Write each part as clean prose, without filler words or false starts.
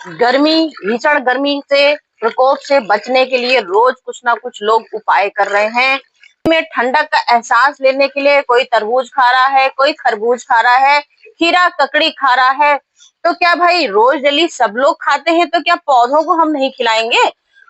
गर्मी, भीषण गर्मी से प्रकोप से बचने के लिए रोज कुछ ना कुछ लोग उपाय कर रहे हैं। में ठंडक का एहसास लेने के लिए कोई तरबूज खा रहा है, कोई खरबूज खा रहा है, खीरा ककड़ी खा रहा है। तो क्या भाई रोज डेली सब लोग खाते हैं, तो क्या पौधों को हम नहीं खिलाएंगे?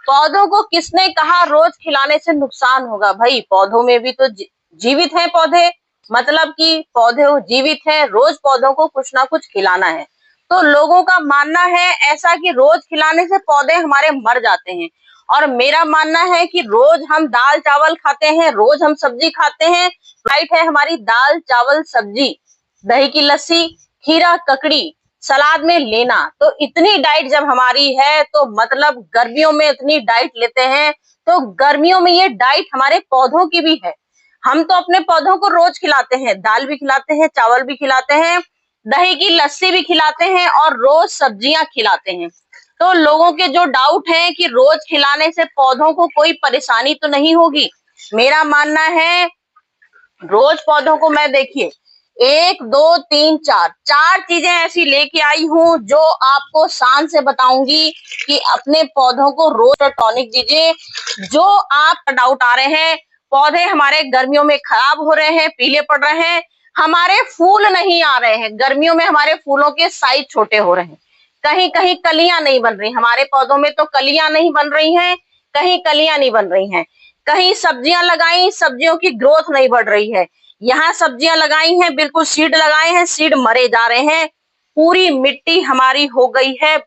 पौधों को किसने कहा रोज खिलाने से नुकसान होगा? भाई पौधों में भी तो जीवित हैं पौधे, मतलब कि पौधे जीवित हैं, रोज पौधों को कुछ ना कुछ खिलाना है। तो लोगों का मानना है ऐसा कि रोज खिलाने से पौधे हमारे मर जाते हैं, और मेरा मानना है कि रोज हम दाल चावल खाते हैं, रोज हम सब्जी खाते हैं। डाइट है हमारी दाल चावल सब्जी, दही की लस्सी, खीरा ककड़ी, सलाद में लेना। तो इतनी डाइट जब हमारी है तो मतलब गर्मियों में इतनी डाइट लेते हैं, तो गर्मियों में ये डाइट हमारे पौधों की भी है। हम तो अपने पौधों को रोज खिलाते हैं, दाल भी खिलाते हैं, चावल भी खिलाते हैं, दही की लस्सी भी खिलाते हैं और रोज सब्जियां खिलाते हैं। तो लोगों के जो डाउट है कि रोज खिलाने से पौधों को कोई परेशानी तो नहीं होगी, मेरा मानना है रोज पौधों को मैं देखिए 1 2 3 4 चीजें ऐसी लेके आई हूँ जो आपको शान से बताऊंगी कि अपने पौधों को रोज टॉनिक दीजिए। जो आप डाउट आ रहे हैं पौधे हमारे गर्मियों में खराब हो रहे हैं, पीले पड़ रहे हैं, हमारे फूल नहीं आ रहे हैं, गर्मियों में हमारे फूलों के साइज छोटे हो रहे हैं, कहीं कहीं कलियां नहीं बन रही, हमारे पौधों में तो कलियां नहीं बन रही हैं, कहीं कलियां नहीं बन रही हैं, कहीं सब्जियां लगाई, सब्जियों की ग्रोथ नहीं बढ़ रही है, यहाँ सब्जियां लगाई हैं, बिल्कुल सीड लगाए हैं, सीड मरे जा रहे हैं, पूरी मिट्टी हमारी हो गई है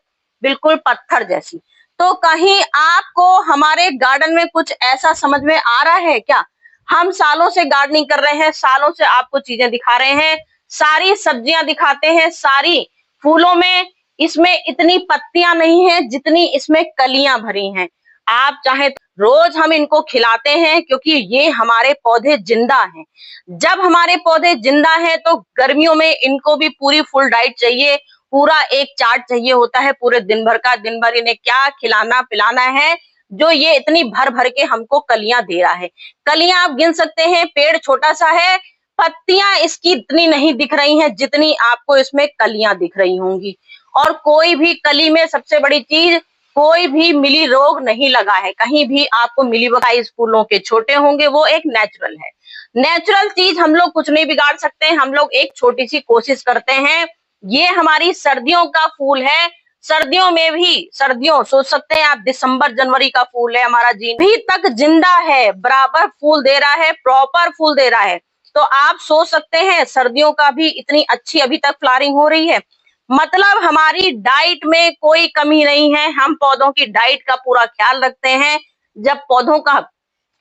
बिल्कुल पत्थर जैसी। तो कहीं आपको हमारे गार्डन में कुछ ऐसा समझ में आ रहा है क्या? हम सालों से गार्डनिंग कर रहे हैं, सालों से आपको चीजें दिखा रहे हैं, सारी सब्जियां दिखाते हैं, सारी फूलों में इसमें इतनी पत्तियां नहीं है जितनी इसमें कलियां भरी हैं। आप चाहे तो रोज हम इनको खिलाते हैं क्योंकि ये हमारे पौधे जिंदा हैं। जब हमारे पौधे जिंदा हैं तो गर्मियों में इनको भी पूरी फुल डाइट चाहिए, पूरा एक चार्ट चाहिए होता है पूरे दिन भर का, दिन भर इन्हें क्या खिलाना पिलाना है जो ये इतनी भर भर के हमको कलियां दे रहा है। कलियां आप गिन सकते हैं, पेड़ छोटा सा है, पत्तियां इसकी इतनी नहीं दिख रही हैं जितनी आपको इसमें कलियां दिख रही होंगी। और कोई भी कली में सबसे बड़ी चीज, कोई भी मिली रोग नहीं लगा है, कहीं भी आपको मिली बगाई फूलों के छोटे होंगे, वो एक नेचुरल है। नेचुरल चीज हम लोग कुछ नहीं बिगाड़ सकते, हम लोग एक छोटी सी कोशिश करते हैं। ये हमारी सर्दियों का फूल है, सर्दियों में भी, सर्दियों सोच सकते हैं आप, दिसंबर जनवरी का फूल है हमारा, जी भी तक जिंदा है, बराबर फूल दे रहा है, प्रॉपर फूल दे रहा है। तो आप सोच सकते हैं सर्दियों का भी इतनी अच्छी अभी तक फ्लावरिंग हो रही है, मतलब हमारी डाइट में कोई कमी नहीं है, हम पौधों की डाइट का पूरा ख्याल रखते हैं। जब पौधों का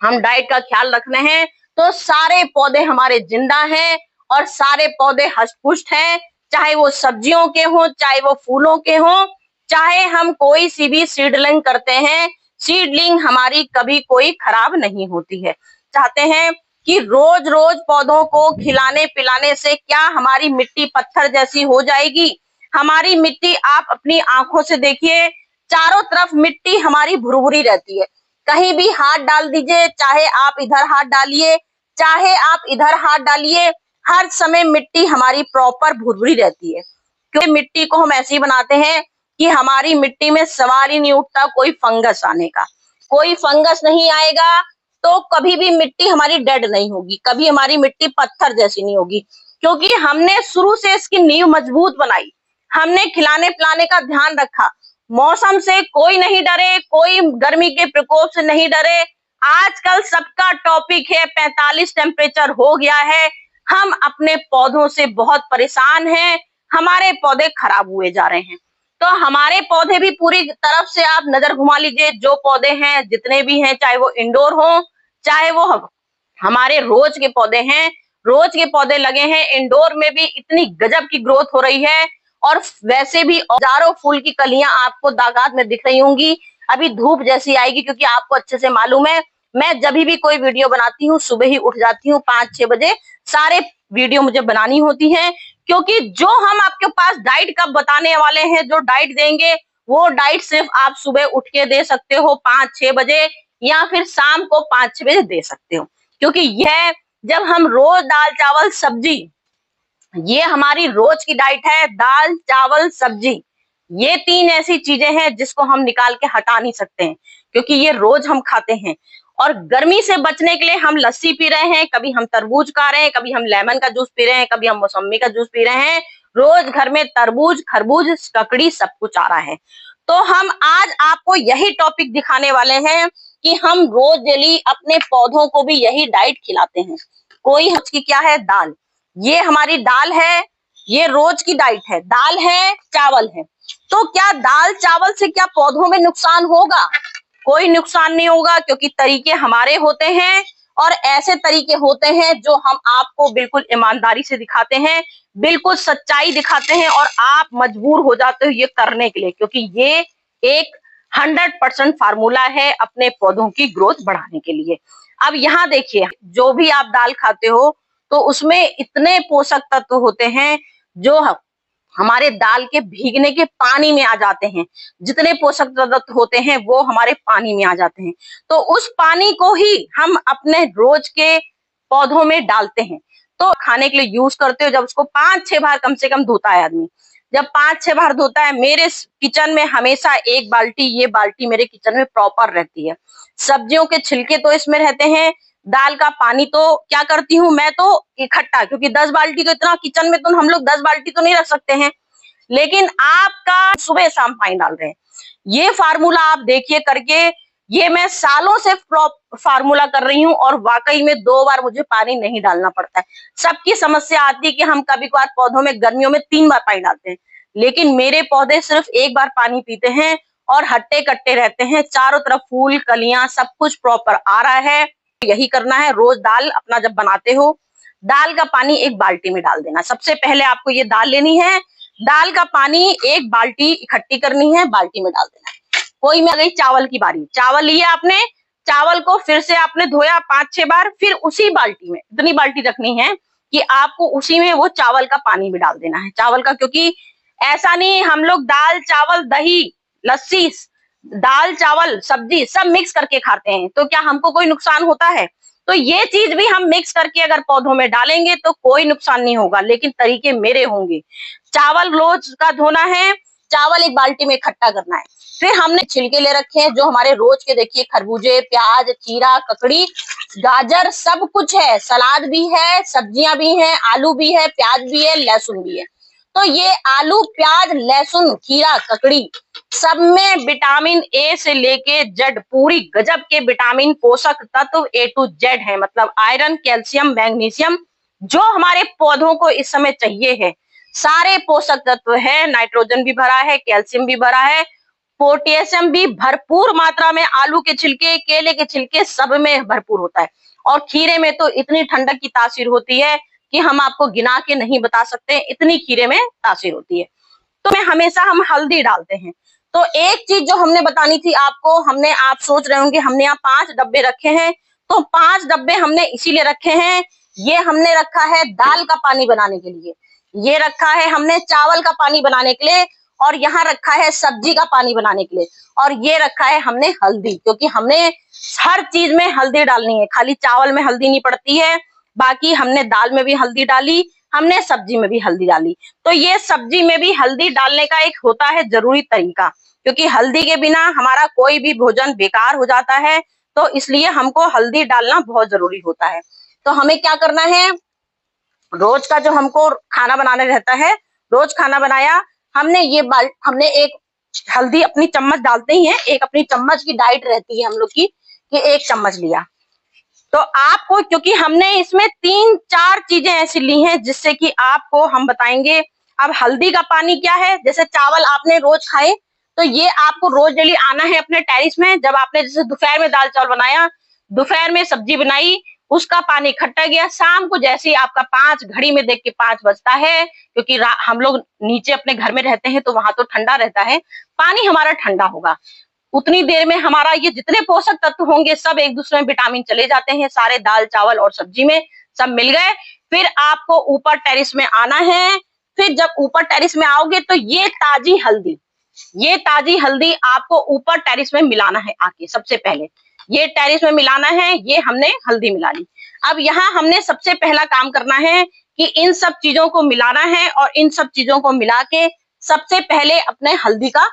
हम डाइट का ख्याल रख रहे हैं तो सारे पौधे हमारे जिंदा हैं और सारे पौधे हष्ट-पुष्ट हैं, चाहे वो सब्जियों के हों, चाहे वो फूलों के हों, चाहे हम कोई सी भी सीडलिंग करते हैं, सीडलिंग हमारी कभी कोई खराब नहीं होती है। चाहते हैं कि रोज रोज पौधों को खिलाने पिलाने से क्या हमारी मिट्टी पत्थर जैसी हो जाएगी? हमारी मिट्टी आप अपनी आंखों से देखिए, चारों तरफ मिट्टी हमारी भुरभुरी रहती है, कहीं भी हाथ डाल दीजिए, चाहे आप इधर हाथ डालिए, चाहे आप इधर हाथ डालिए, हर समय मिट्टी हमारी प्रॉपर भुरभुरी रहती है। क्योंकि मिट्टी को हम ऐसी बनाते हैं कि हमारी मिट्टी में सवाल ही नहीं उठता कोई फंगस आने का, कोई फंगस नहीं आएगा तो कभी भी मिट्टी हमारी डेड नहीं होगी, कभी हमारी मिट्टी पत्थर जैसी नहीं होगी, क्योंकि हमने शुरू से इसकी नींव मजबूत बनाई, हमने खिलाने पिलाने का ध्यान रखा, मौसम से कोई नहीं डरे, कोई गर्मी के प्रकोप से नहीं डरे। आजकल सबका टॉपिक है 45 टेम्परेचर हो गया है, हम अपने पौधों से बहुत परेशान हैं, हमारे पौधे खराब हुए जा रहे हैं। तो हमारे पौधे भी पूरी तरफ से आप नजर घुमा लीजिए, जो पौधे हैं जितने भी हैं, चाहे वो इंडोर हो, चाहे वो हमारे रोज के पौधे हैं, रोज के पौधे लगे हैं, इंडोर में भी इतनी गजब की ग्रोथ हो रही है। और वैसे भी हजारों फूल की कलियां आपको दागात में दिख रही होंगी, अभी धूप जैसी आएगी, क्योंकि आपको अच्छे से मालूम है मैं जब भी कोई वीडियो बनाती हूँ सुबह ही उठ जाती हूँ 5-6 बजे, सारे वीडियो मुझे बनानी होती है, क्योंकि जो हम आपके पास डाइट का बताने वाले हैं, जो डाइट देंगे वो डाइट सिर्फ आप सुबह उठ के दे सकते हो 5-6 बजे, या फिर शाम को 5-6 बजे दे सकते हो। क्योंकि यह जब हम रोज दाल चावल सब्जी, ये हमारी रोज की डाइट है, दाल चावल सब्जी, ये 3 ऐसी चीजें हैं जिसको हम निकाल के हटा नहीं सकते हैं, क्योंकि ये रोज हम खाते हैं। और गर्मी से बचने के लिए हम लस्सी पी रहे हैं, कभी हम तरबूज खा रहे हैं, कभी हम लेमन का जूस पी रहे हैं, कभी हम मौसम्मी का जूस पी रहे हैं। रोज घर में तरबूज, खरबूज, ककड़ी सब कुछ आ रहा है। तो हम आज आपको यही टॉपिक दिखाने वाले हैं कि हम रोज डेली अपने पौधों को भी यही डाइट खिलाते हैं। कोई की क्या है, दाल। ये हमारी दाल है, ये रोज की डाइट है। दाल है, चावल है। तो क्या दाल चावल से क्या पौधों में नुकसान होगा? कोई नुकसान नहीं होगा, क्योंकि तरीके हमारे होते हैं और ऐसे तरीके होते हैं जो हम आपको बिल्कुल ईमानदारी से दिखाते हैं, बिल्कुल सच्चाई दिखाते हैं और आप मजबूर हो जाते हो ये करने के लिए, क्योंकि ये एक 100% फार्मूला है अपने पौधों की ग्रोथ बढ़ाने के लिए। अब यहाँ देखिए, जो भी आप दाल खाते हो तो उसमें इतने पोषक तत्व होते हैं जो हमारे दाल के भीगने के पानी में आ जाते हैं। जितने पोषक तत्व होते हैं वो हमारे पानी में आ जाते हैं। तो उस पानी को ही हम अपने रोज के पौधों में डालते हैं। तो खाने के लिए यूज करते हो, जब उसको 5-6 बार कम से कम धोता है आदमी। जब 5-6 बार धोता है, मेरे किचन में हमेशा एक बाल्टी, ये बाल्टी मेरे किचन में प्रॉपर रहती है। सब्जियों के छिलके तो इसमें रहते हैं, दाल का पानी तो क्या करती हूँ मैं, तो इकट्ठा, क्योंकि 10 बाल्टी तो इतना किचन में तो हम लोग 10 बाल्टी तो नहीं रख सकते हैं। लेकिन आपका सुबह शाम पानी डाल रहे हैं। ये फार्मूला आप देखिए करके, ये मैं सालों से फार्मूला कर रही हूँ और वाकई में 2 बार मुझे पानी नहीं डालना पड़ता है। सबकी समस्या आती है कि हम कभी कभार पौधों में गर्मियों में 3 बार पानी डालते हैं, लेकिन मेरे पौधे सिर्फ 1 बार पानी पीते हैं और हट्टे कट्टे रहते हैं। चारों तरफ फूल, कलियां, सब कुछ प्रॉपर आ रहा है। यही करना है। रोज दाल अपना जब बनाते हो, दाल का पानी एक बाल्टी में डाल देना। सबसे पहले आपको ये दाल लेनी है, दाल का पानी एक बाल्टी इकट्ठी करनी है, बाल्टी में डाल देना है। कोई में आ गई चावल की बारी, चावल लिया आपने, चावल को फिर से आपने धोया 5-6 बार, फिर उसी बाल्टी में, इतनी बाल्टी रखनी है कि आपको उसी में वो चावल का पानी भी डाल देना है। चावल का, क्योंकि ऐसा नहीं हम लोग दाल चावल दही लस्सी, दाल चावल सब्जी सब मिक्स करके खाते हैं, तो क्या हमको कोई नुकसान होता है? तो ये चीज भी हम मिक्स करके अगर पौधों में डालेंगे तो कोई नुकसान नहीं होगा, लेकिन तरीके मेरे होंगे। चावल रोज का धोना है, चावल एक बाल्टी में इकट्ठा करना है। फिर हमने छिलके ले रखे हैं जो हमारे रोज के, देखिए खरबूजे, प्याज, खीरा, ककड़ी, गाजर सब कुछ है, सलाद भी है, सब्जियां भी हैं, आलू भी है, प्याज भी है, लहसुन भी है। तो ये आलू, प्याज, लहसुन, खीरा, ककड़ी सब में विटामिन ए से लेके जेड, पूरी गजब के विटामिन पोषक तत्व A to Z है। मतलब आयरन, कैल्शियम, मैग्नीशियम जो हमारे पौधों को इस समय चाहिए है, सारे पोषक तत्व है। नाइट्रोजन भी भरा है, कैल्शियम भी भरा है, पोटेशियम भी भरपूर मात्रा में। आलू के छिलके, केले के छिलके सब में भरपूर होता है। और खीरे में तो इतनी ठंडक की तासीर होती है कि हम आपको गिना के नहीं बता सकते, इतनी खीरे में तासीर होती है। तो में हमेशा हम हल्दी डालते हैं। तो एक चीज जो हमने बतानी थी आपको, हमने, आप सोच रहे होंगे हमने यहाँ 5 डब्बे रखे हैं, तो 5 डब्बे हमने इसीलिए रखे हैं। ये हमने रखा है दाल का पानी बनाने के लिए, ये रखा है हमने चावल का पानी बनाने के लिए, और यहाँ रखा है सब्जी का पानी बनाने के लिए, और ये रखा है हमने हल्दी, क्योंकि हमने हर चीज में हल्दी डालनी है। खाली चावल में हल्दी नहीं पड़ती है, बाकी हमने दाल में भी हल्दी डाली, हमने सब्जी में भी हल्दी डाली। तो ये सब्जी में भी हल्दी डालने का एक होता है जरूरी तरीका, क्योंकि हल्दी के बिना हमारा कोई भी भोजन बेकार हो जाता है, तो इसलिए हमको हल्दी डालना बहुत जरूरी होता है। तो हमें क्या करना है, रोज का जो हमको खाना बनाना रहता है, रोज खाना बनाया हमने, ये हमने एक हल्दी अपनी चम्मच डालते ही है, एक अपनी चम्मच की डाइट रहती है हम लोग की कि 1 चम्मच लिया। तो आपको, क्योंकि हमने इसमें 3-4 चीजें ऐसी ली हैं जिससे कि आपको हम बताएंगे। अब हल्दी का पानी क्या है, जैसे चावल आपने रोज खाए, तो ये आपको रोज डेली आना है अपने टेरिस में। जब आपने जैसे दोपहर में दाल चावल बनाया, दोपहर में सब्जी बनाई, उसका पानी इकट्ठा गया, शाम को जैसे ही आपका 5 घड़ी में देख के 5 बजता है, क्योंकि हम लोग नीचे अपने घर में रहते हैं तो वहां तो ठंडा रहता है, पानी हमारा ठंडा होगा, उतनी देर में हमारा ये जितने पोषक तत्व होंगे सब एक दूसरे में विटामिन चले जाते हैं, सारे दाल चावल और सब्जी में सब मिल गए। फिर आपको ऊपर टेरिस में आना है। फिर जब ऊपर टेरिस में आओगे तो ये ताजी हल्दी आपको ऊपर टेरिस में मिलाना है आके। सबसे पहले ये टेरिस में मिलाना है, ये हमने हल्दी मिला ली। अब यहाँ हमने सबसे पहला काम करना है कि इन सब चीजों को मिलाना है, और इन सब चीजों को मिला के सबसे पहले अपने हल्दी का,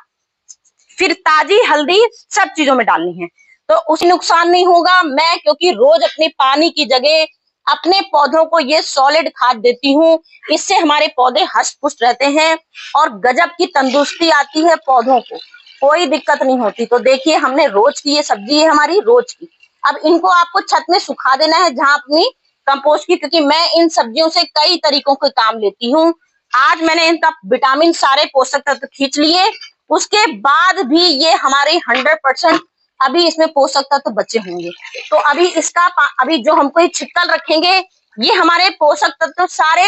फिर ताजी हल्दी सब चीजों में डालनी है, तो उसे नुकसान नहीं होगा। मैं क्योंकि रोज अपने पानी की जगह अपने पौधों को ये सॉलिड खाद देती हूँ, इससे हमारे पौधे हष्ट पुष्ट रहते हैं और गजब की तंदुरुस्ती आती है पौधों को, कोई दिक्कत नहीं होती। तो देखिए हमने रोज की ये सब्जी है हमारी रोज की। अब इनको आपको छत में सुखा देना है जहां अपनी कंपोस्ट की, क्योंकि मैं इन सब्जियों से कई तरीकों के काम लेती हूँ। आज मैंने इनका विटामिन सारे पोषक तत्व खींच लिए, उसके बाद भी ये हमारे 100% अभी इसमें पोषक तत्व बचे होंगे। तो अभी इसका अभी जो हमको ये छिक्कल रखेंगे, ये हमारे पोषक तत्व सारे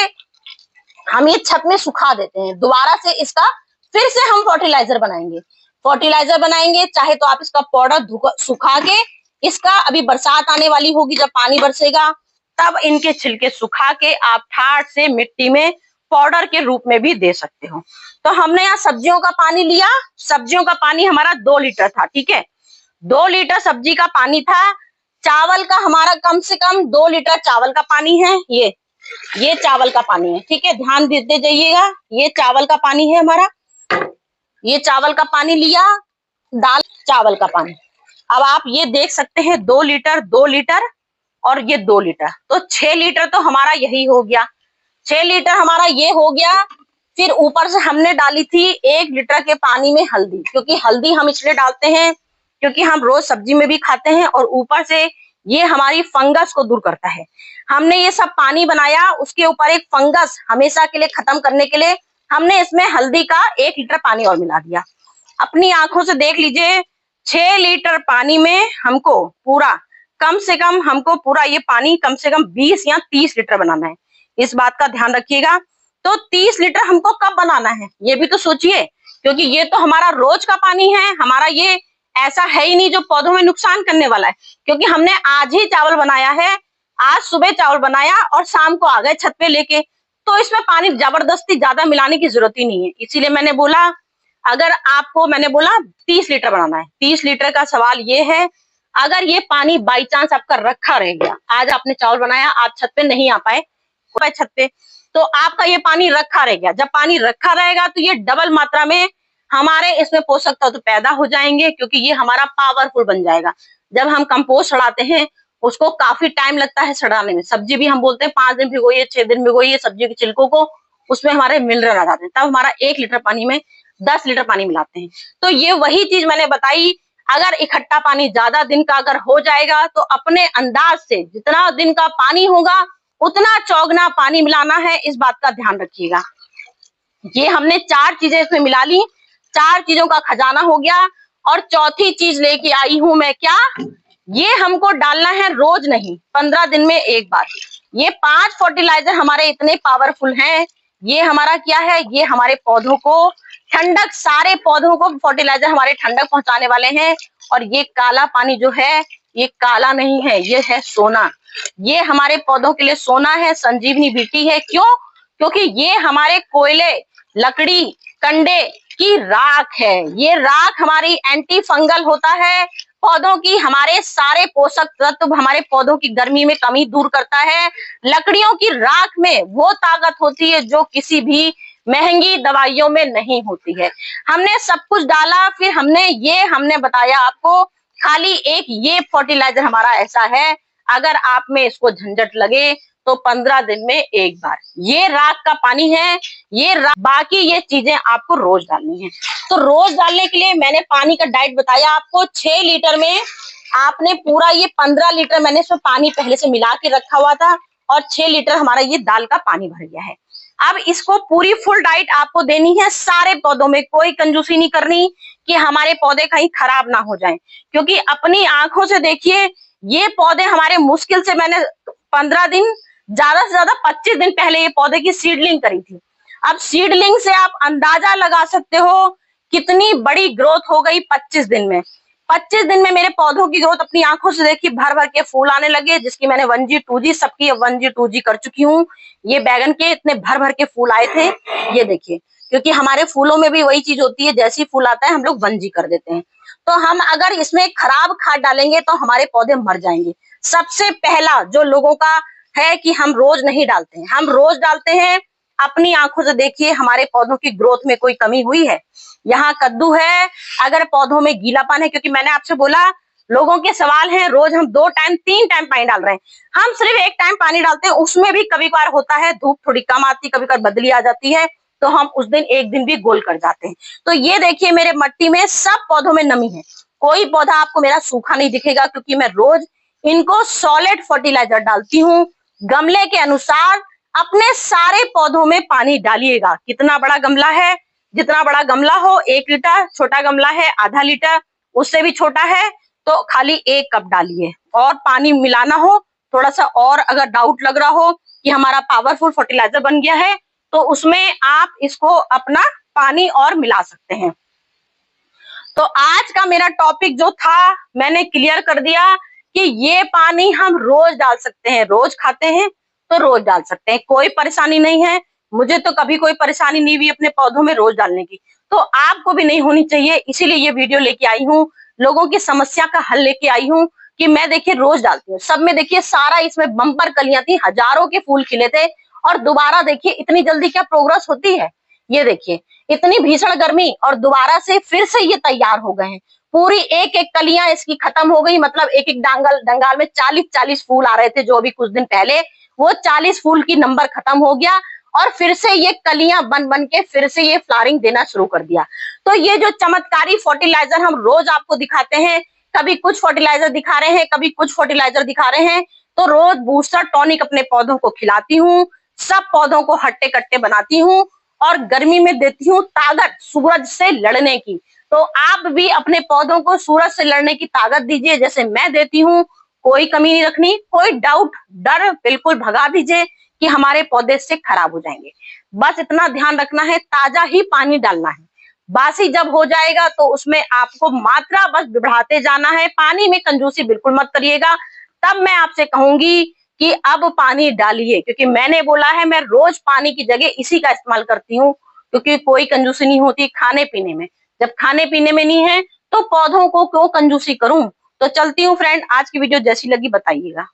हम ये छत में सुखा देते हैं। दोबारा से इसका फिर से हम फर्टिलाइजर बनाएंगे। चाहे तो आप इसका पाउडर सुखा के, इसका अभी बरसात आने वाली होगी, जब पानी बरसेगा तब इनके छिलके सुखा के आप ठाठ से मिट्टी में पाउडर के रूप में भी दे सकते हो। तो हमने यहाँ सब्जियों का पानी लिया, सब्जियों का पानी हमारा 2 लीटर था, ठीक है, 2 लीटर सब्जी का पानी था। चावल का हमारा कम से कम 2 लीटर चावल का पानी है, ये चावल का पानी है, ठीक है, ध्यान देते जाइएगा। ये चावल का पानी है हमारा, ये चावल का पानी लिया, दाल चावल का पानी। अब आप ये देख सकते हैं 2 लीटर और ये 2 लीटर, तो 6 लीटर तो हमारा यही हो गया, 6 लीटर हमारा ये हो गया। फिर ऊपर से हमने डाली थी 1 लीटर के पानी में हल्दी, क्योंकि हल्दी हम इसलिए डालते हैं क्योंकि हम रोज सब्जी में भी खाते हैं और ऊपर से ये हमारी फंगस को दूर करता है। हमने ये सब पानी बनाया, उसके ऊपर एक फंगस हमेशा के लिए खत्म करने के लिए हमने इसमें हल्दी का 1 लीटर पानी और मिला दिया। अपनी आंखों से देख लीजिए, 6 लीटर पानी में हमको पूरा कम से कम हमको पूरा ये पानी कम से कम 20 या 30 लीटर बनाना है, इस बात का ध्यान रखिएगा। तो 30 लीटर हमको कब बनाना है ये भी तो सोचिए, क्योंकि ये तो हमारा रोज का पानी है, हमारा ये ऐसा है ही नहीं जो पौधों में नुकसान करने वाला है। क्योंकि हमने आज ही चावल बनाया है, आज सुबह चावल बनाया और शाम को आ गए छत पे लेके, तो इसमें पानी जबरदस्ती ज्यादा मिलाने की जरूरत ही नहीं है। इसीलिए मैंने बोला, अगर आपको मैंने बोला 30 लीटर बनाना है, 30 लीटर का सवाल ये है, अगर ये पानी बाई चांस आपका रखा रह गया, आज आपने चावल बनाया, आज छत पे नहीं आ पाए छत पे, तो आपका ये पानी रखा रह गया। जब पानी रखा रहेगा तो ये डबल मात्रा में हमारे इसमें पोषक तत्व पैदा हो जाएंगे, क्योंकि ये हमारा पावरफुल बन जाएगा। जब हम कंपोस्ट सड़ाते हैं उसको काफी टाइम लगता है सड़ाने में, सब्जी भी हम बोलते हैं 5 दिन भिगोइए, 6 दिन भिगोइए सब्जी के छिलकों को, उसमें हमारे मिनरल आ जाते हैं, तब हमारा 1 लीटर पानी में 10 लीटर पानी मिलाते हैं। तो ये वही चीज मैंने बताई, अगर इकट्ठा पानी ज्यादा दिन का अगर हो जाएगा तो अपने अंदाज से जितना दिन का पानी होगा उतना चौगुना पानी मिलाना है, इस बात का ध्यान रखिएगा। ये हमने 4 चीजें इसमें मिला ली, 4 चीजों का खजाना हो गया। और चौथी चीज लेके आई हूं मैं, क्या, ये हमको डालना है रोज नहीं, 15 दिन में एक बार। ये 5 फर्टिलाइजर हमारे इतने पावरफुल हैं, ये हमारा क्या है, ये हमारे पौधों को ठंडक, सारे पौधों को फर्टिलाइजर हमारे ठंडक पहुंचाने वाले हैं। और ये काला पानी जो है, ये काला नहीं है, ये है सोना, ये हमारे पौधों के लिए सोना है, संजीवनी बीटी है। क्यों? क्योंकि ये हमारे कोयले, लकड़ी, कंडे की राख है। ये राख हमारी एंटी फंगल होता है, पौधों की हमारे सारे पोषक तत्व, हमारे पौधों की गर्मी में कमी दूर करता है। लकड़ियों की राख में वो ताकत होती है जो किसी भी महंगी दवाइयों में नहीं होती है। हमने सब कुछ डाला, फिर हमने बताया आपको, खाली एक ये फर्टिलाइजर हमारा ऐसा है, अगर आप में इसको झंझट लगे तो 15 दिन में एक बार। ये राख का पानी है, बाकी ये चीजें आपको रोज डालनी है। तो रोज डालने के लिए मैंने पानी का डाइट बताया आपको। 6 लीटर में आपने पूरा ये 15 लीटर मैंने इसमें पानी पहले से मिला के रखा हुआ था, और 6 लीटर हमारा ये दाल का पानी भर गया है। अब इसको पूरी फुल डाइट आपको देनी है सारे पौधों में, कोई कंजूसी नहीं करनी कि हमारे पौधे कहीं खराब ना हो जाएं। क्योंकि अपनी आंखों से देखिए, ये पौधे हमारे मुश्किल से मैंने 15 दिन, ज्यादा से ज्यादा 25 दिन पहले ये पौधे की सीडलिंग करी थी। अब सीडलिंग से आप अंदाजा लगा सकते हो कितनी बड़ी ग्रोथ हो गई 25 दिन में। 25 दिन में मेरे पौधों की ग्रोथ अपनी आंखों से देखी, भर भर के फूल आने लगे, जिसकी मैंने 1G 2G सबकी 1G 2G कर चुकी हूँ। ये बैगन के इतने भर भर के फूल आए थे, ये देखिए, क्योंकि हमारे फूलों में भी वही चीज होती है, जैसी फूल आता है हम लोग 1G कर देते हैं। तो हम अगर इसमें खराब खाद डालेंगे तो हमारे पौधे मर जाएंगे। सबसे पहला जो लोगों का है कि हम रोज नहीं डालते हैं, हम रोज डालते हैं अपनी आंखों से देखिए हमारे पौधों की ग्रोथ में कोई कमी हुई है? यहाँ कद्दू है, अगर पौधों में गीलापन है, क्योंकि मैंने आपसे बोला लोगों के सवाल हैं, रोज हम 2 टाइम 3 टाइम पानी डाल रहे हैं, हम सिर्फ 1 टाइम पानी डालते हैं, उसमें भी कभी कभार होता है धूप थोड़ी कम आती, कभी कभार बदली आ जाती है, तो हम उस दिन एक दिन भी गोल कर जाते हैं। तो ये देखिए मेरे मट्टी में सब पौधों में नमी है, कोई पौधा आपको मेरा सूखा नहीं दिखेगा, क्योंकि मैं रोज इनको सॉलिड फर्टिलाइजर डालती हूँ। गमले के अनुसार अपने सारे पौधों में पानी डालिएगा। कितना बड़ा गमला है, जितना बड़ा गमला हो 1 लीटर, छोटा गमला है आधा लीटर, उससे भी छोटा है तो खाली 1 कप डालिए। और पानी मिलाना हो थोड़ा सा, और अगर डाउट लग रहा हो कि हमारा पावरफुल फर्टिलाइजर बन गया है तो उसमें आप इसको अपना पानी और मिला सकते हैं। तो आज का मेरा टॉपिक जो था मैंने क्लियर कर दिया कि ये पानी हम रोज डाल सकते हैं, रोज खाते हैं तो रोज डाल सकते हैं, कोई परेशानी नहीं है। मुझे तो कभी कोई परेशानी नहीं हुई अपने पौधों में रोज डालने की, तो आपको भी नहीं होनी चाहिए, इसीलिए ये वीडियो लेके आई हूँ, लोगों की समस्या का हल लेके आई हूँ कि मैं देखिए रोज डालती हूँ। सब में देखिए सारा इसमें बम्पर कलियां थी, हजारों के फूल खिले थे, और दोबारा देखिए इतनी जल्दी क्या प्रोग्रेस होती है। ये देखिए इतनी भीषण गर्मी और दोबारा से फिर से ये तैयार हो गए हैं, पूरी एक एक कलियां इसकी खत्म हो गई, मतलब एक एक डंगाल में 40-40 फूल आ रहे थे जो अभी कुछ दिन पहले, वो 40 फूल की नंबर खत्म हो गया और फिर से ये कलियां बन बन के फिर से ये फ्लावरिंग देना शुरू कर दिया। तो ये जो चमत्कारी फर्टिलाइजर हम रोज आपको दिखाते हैं, कभी कुछ फर्टिलाइजर दिखा रहे हैं, कभी कुछ फर्टिलाइजर दिखा रहे हैं, तो रोज बूस्टर टॉनिक अपने पौधों को खिलाती हूँ, सब पौधों को हट्टे कट्टे बनाती हूँ और गर्मी में देती हूँ ताकत सूरज से लड़ने की। तो आप भी अपने पौधों को सूरज से लड़ने की ताकत दीजिए जैसे मैं देती हूँ, कोई कमी नहीं रखनी, कोई डाउट डर बिल्कुल भगा दीजिए कि हमारे पौधे से खराब हो जाएंगे। बस इतना ध्यान रखना है, ताजा ही पानी डालना है, बासी जब हो जाएगा तो उसमें आपको मात्रा बस बढ़ाते जाना है, पानी में कंजूसी बिल्कुल मत करिएगा। तब मैं आपसे कहूंगी कि अब पानी डालिए, क्योंकि मैंने बोला है मैं रोज पानी की जगह इसी का इस्तेमाल करती हूँ, क्योंकि कोई कंजूसी नहीं होती खाने पीने में। जब खाने पीने में नहीं है तो पौधों को क्यों कंजूसी करूं। तो चलती हूँ फ्रेंड, आज की वीडियो जैसी लगी बताइएगा।